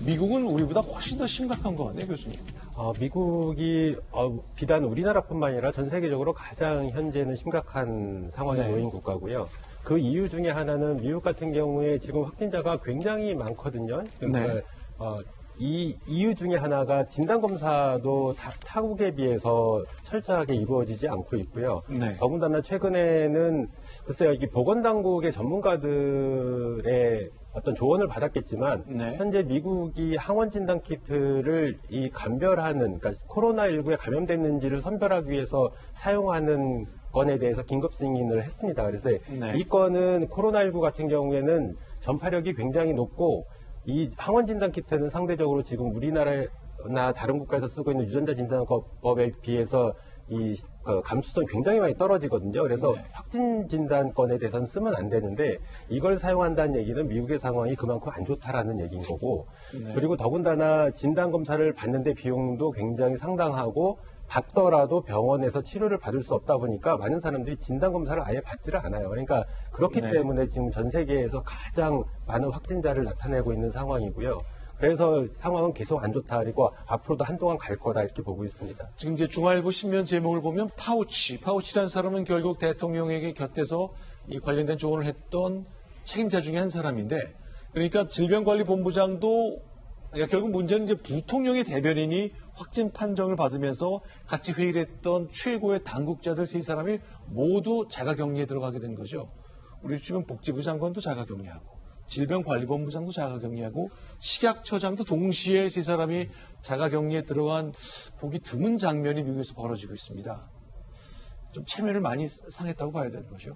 미국은 우리보다 훨씬 더 심각한 것 같네요, 교수님. 미국이 비단 우리나라뿐만 아니라 전 세계적으로 가장 현재는 심각한 상황에 네. 놓인 국가고요. 그 이유 중에 하나는 미국 같은 경우에 지금 확진자가 굉장히 많거든요. 그러니까 네. 이 이유 중에 하나가 진단검사도 타국에 비해서 철저하게 이루어지지 않고 있고요. 네. 더군다나 최근에는 글쎄요, 이 보건당국의 전문가들의 어떤 조언을 받았겠지만 네. 현재 미국이 항원 진단 키트를 이 감별하는, 그러니까 코로나19에 감염됐는지를 선별하기 위해서 사용하는 건에 대해서 긴급 승인을 했습니다. 그래서 네. 이 건은 코로나19 같은 경우에는 전파력이 굉장히 높고 이 항원 진단 키트는 상대적으로 지금 우리나라나 다른 국가에서 쓰고 있는 유전자 진단법에 비해서 이 감수성이 굉장히 많이 떨어지거든요. 그래서 네. 확진 진단건에 대해서는 쓰면 안 되는데 이걸 사용한다는 얘기는 미국의 상황이 그만큼 안 좋다라는 얘기인 거고 네. 그리고 더군다나 진단 검사를 받는데 비용도 굉장히 상당하고 받더라도 병원에서 치료를 받을 수 없다 보니까 많은 사람들이 진단 검사를 아예 받지를 않아요. 그러니까 그렇기 네. 때문에 지금 전 세계에서 가장 많은 확진자를 나타내고 있는 상황이고요. 그래서 상황은 계속 안 좋다. 그리고 앞으로도 한동안 갈 거다 이렇게 보고 있습니다. 지금 이제 중앙일보 신면 제목을 보면 파우치라는 사람은 결국 대통령에게 곁에서 이 관련된 조언을 했던 책임자 중에 한 사람인데, 그러니까 질병관리본부장도 그러니까 결국 문제는 이제 부통령의 대변인이 확진 판정을 받으면서 같이 회의를 했던 최고의 당국자들 세 사람이 모두 자가격리에 들어가게 된 거죠. 우리 지금 복지부 장관도 자가격리하고 질병관리본부장도 자가격리하고 식약처장도 동시에 세 사람이 자가격리에 들어간 보기 드문 장면이 미국에서 벌어지고 있습니다. 좀 체면을 많이 상했다고 봐야 되는 거죠.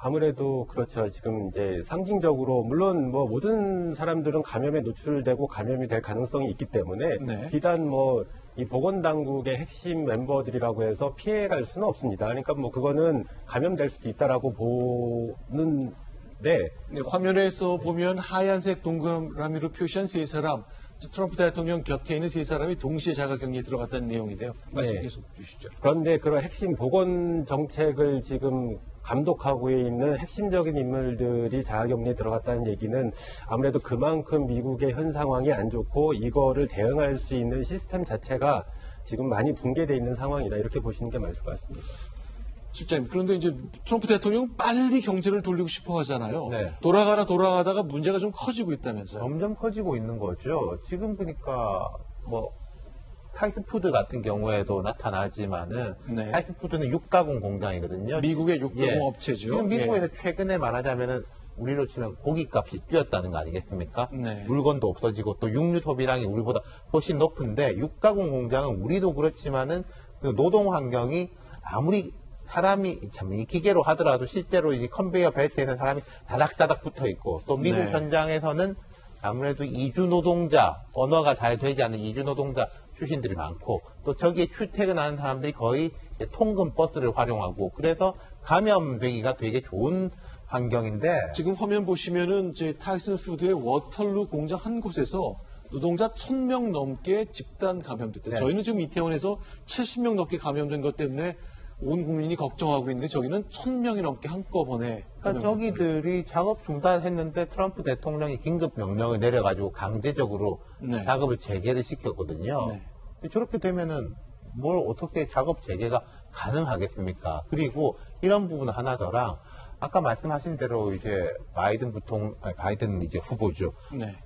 아무래도 그렇죠. 지금 이제 상징적으로 물론 뭐 모든 사람들은 감염에 노출되고 감염이 될 가능성이 있기 때문에 네. 비단 뭐 이 보건당국의 핵심 멤버들이라고 해서 피해갈 수는 없습니다. 그러니까 뭐 그거는 감염될 수도 있다라고 보는 네. 화면에서 보면 하얀색 동그라미로 표시한 세 사람, 트럼프 대통령 곁에 있는 세 사람이 동시에 자가격리에 들어갔다는 내용인데요. 말씀 네. 계속 주시죠. 그런데 그런 핵심 보건 정책을 지금 감독하고 있는 핵심적인 인물들이 자가격리에 들어갔다는 얘기는 아무래도 그만큼 미국의 현 상황이 안 좋고 이거를 대응할 수 있는 시스템 자체가 지금 많이 붕괴되어 있는 상황이다. 이렇게 보시는 게 맞을 것 같습니다. 실장님, 그런데 이제 트럼프 대통령은 빨리 경제를 돌리고 싶어 하잖아요. 네. 돌아가다가 문제가 좀 커지고 있다면서요. 점점 커지고 있는 거죠. 지금 보니까 뭐 타이스푸드 같은 경우에도 나타나지만은 네. 타이스푸드는 육가공 공장이거든요. 미국의 육가공 예. 업체죠. 지금 미국에서 최근에 말하자면은 우리로 치면 고기값이 뛰었다는 거 아니겠습니까? 네. 물건도 없어지고 또 육류 소비량이 우리보다 훨씬 높은데 육가공 공장은 우리도 그렇지만은 그 노동 환경이 아무리 사람이 참 이 기계로 하더라도 실제로 이 컨베이어 벨트에는 사람이 다닥다닥 붙어 있고 또 미국 네. 현장에서는 아무래도 이주 노동자 언어가 잘 되지 않는 이주 노동자 출신들이 많고 또 저기에 출퇴근하는 사람들이 거의 통근 버스를 활용하고 그래서 감염되기가 되게 좋은 환경인데 지금 화면 보시면은 이제 타이슨 푸드의 워털루 공장 한 곳에서 노동자 1,000명 넘게 집단 감염됐대요. 네. 저희는 지금 이태원에서 70명 넘게 감염된 것 때문에 온 국민이 걱정하고 있는데 저기는 1,000명이 넘게 한꺼번에 그러니까 저기들이 작업 중단했는데 트럼프 대통령이 긴급 명령을 내려가지고 강제적으로 네. 작업을 재개를 시켰거든요. 네. 저렇게 되면은 뭘 어떻게 작업 재개가 가능하겠습니까? 그리고 이런 부분 하나더랑 아까 말씀하신 대로 이제 바이든 이제 후보죠. 네.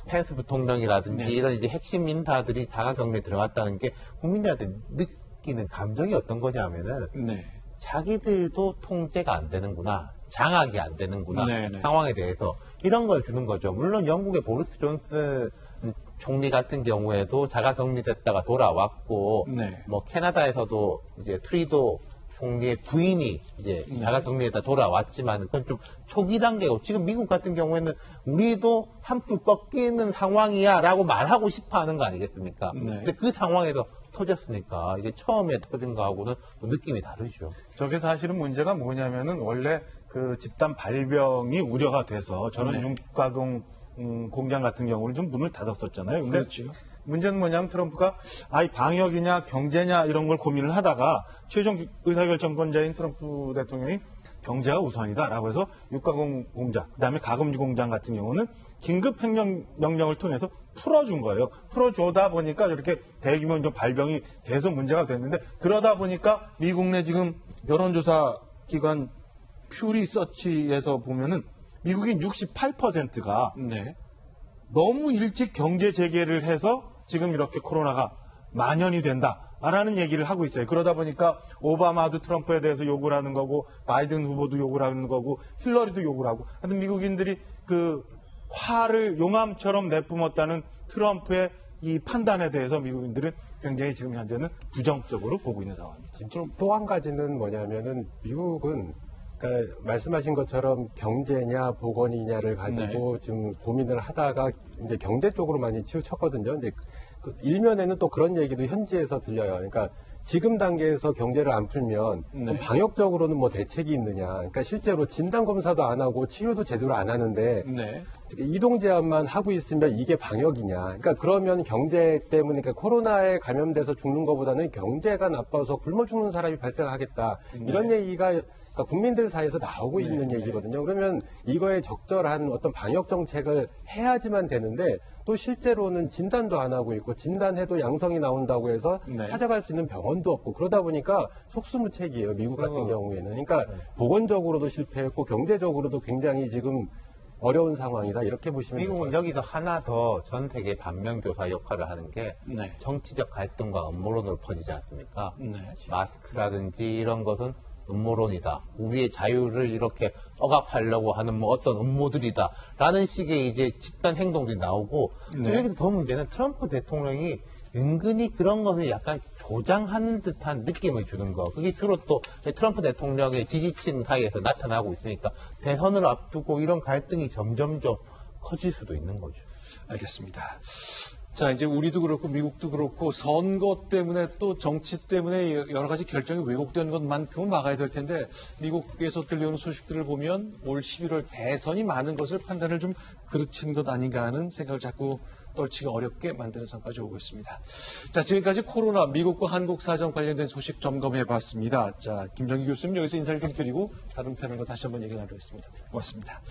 펜스 부통령이라든지 네. 이런 이제 핵심 인사들이 자가격리에 들어갔다는 게 국민들한테 느끼는 감정이 어떤 거냐면은 네. 자기들도 통제가 안 되는구나, 장악이 안 되는구나 네네. 상황에 대해서 이런 걸 주는 거죠. 물론 영국의 보리스 존슨 총리 같은 경우에도 자가격리됐다가 돌아왔고, 네. 뭐 캐나다에서도 이제 트리도 총리의 부인이 이제 자가격리에다 돌아왔지만 그건 좀 초기 단계고 지금 미국 같은 경우에는 우리도 한풀 꺾이는 상황이야라고 말하고 싶어하는 거 아니겠습니까? 네. 근데 그 상황에서 터졌으니까 이게 처음에 터진 거하고는 또 느낌이 다르죠. 저게 사실은 문제가 뭐냐면은 원래 그 집단 발병이 우려가 돼서 저는 네. 육가공 공장 같은 경우는 좀 문을 닫았었잖아요. 근데 그렇죠. 문제는 뭐냐면 트럼프가 아이 방역이냐 경제냐 이런 걸 고민을 하다가 최종 의사결정권자인 트럼프 대통령이 경제가 우선이다라고 해서 육가공 공장, 그다음에 가금류 공장 같은 경우는 긴급 행정명령을 통해서 풀어준 거예요. 풀어주다 보니까 이렇게 대규모 좀 발병이 돼서 문제가 됐는데 그러다 보니까 미국 내 지금 여론조사 기관 퓨 리서치에서 보면은 미국인 68%가 네. 너무 일찍 경제 재개를 해서 지금 이렇게 코로나가 만연이 된다라는 얘기를 하고 있어요. 그러다 보니까 오바마도 트럼프에 대해서 욕을 하는 거고 바이든 후보도 욕을 하는 거고 힐러리도 욕을 하고 하여튼 미국인들이 그 화를 용암처럼 내뿜었다는 트럼프의 이 판단에 대해서 미국인들은 굉장히 지금 현재는 부정적으로 보고 있는 상황입니다. 또 한 가지는 뭐냐면은 미국은 그러니까 말씀하신 것처럼 경제냐 보건이냐를 가지고 지금 고민을 하다가 이제 경제 쪽으로 많이 치우쳤거든요. 근데 그 일면에는 또 그런 얘기도 현지에서 들려요. 그러니까 지금 단계에서 경제를 안 풀면 좀 방역적으로는 뭐 대책이 있느냐. 그러니까 실제로 진단 검사도 안 하고 치료도 제대로 안 하는데 네. 이동 제한만 하고 있으면 이게 방역이냐. 그러니까 그러면 경제 때문에 그러니까 코로나에 감염돼서 죽는 것보다는 경제가 나빠서 굶어 죽는 사람이 발생하겠다. 이런 얘기가 그러니까 국민들 사이에서 나오고 있는 얘기거든요. 그러면 이거에 적절한 어떤 방역 정책을 해야지만 되는데 또 실제로는 진단도 안 하고 있고 진단해도 양성이 나온다고 해서 찾아갈 수 있는 병원도 없고 그러다 보니까 속수무책이에요. 미국 같은 경우에는. 그러니까 보건적으로도 실패했고 경제적으로도 굉장히 지금 어려운 상황이다. 이렇게 보시면 돼요. 미국은 여기서 하나 더 전 세계 반면교사 역할을 하는 게 네. 정치적 갈등과 음모론으로 퍼지지 않습니까? 네. 마스크라든지 이런 것은 음모론이다. 우리의 자유를 이렇게 억압하려고 하는 뭐 어떤 음모들이다. 라는 식의 이제 집단 행동들이 나오고 또 여기서 더 문제는 트럼프 대통령이 은근히 그런 것을 약간 조장하는 듯한 느낌을 주는 거. 그게 주로 또 트럼프 대통령의 지지층 사이에서 나타나고 있으니까 대선을 앞두고 이런 갈등이 점점점 커질 수도 있는 거죠. 알겠습니다. 자, 이제 우리도 그렇고 미국도 그렇고 선거 때문에 또 정치 때문에 여러 가지 결정이 왜곡된 것만큼은 막아야 될 텐데 미국에서 들려오는 소식들을 보면 올 11월 대선이 많은 것을 판단을 좀 그르친 것 아닌가 하는 생각을 자꾸 떨치기 어렵게 만드는 상까지 오고 있습니다. 자, 지금까지 코로나 미국과 한국 사정 관련된 소식 점검해봤습니다. 자, 김정희 교수님 여기서 인사를 좀 드리고 다른 패널과 다시 한번 얘기 나누겠습니다. 고맙습니다.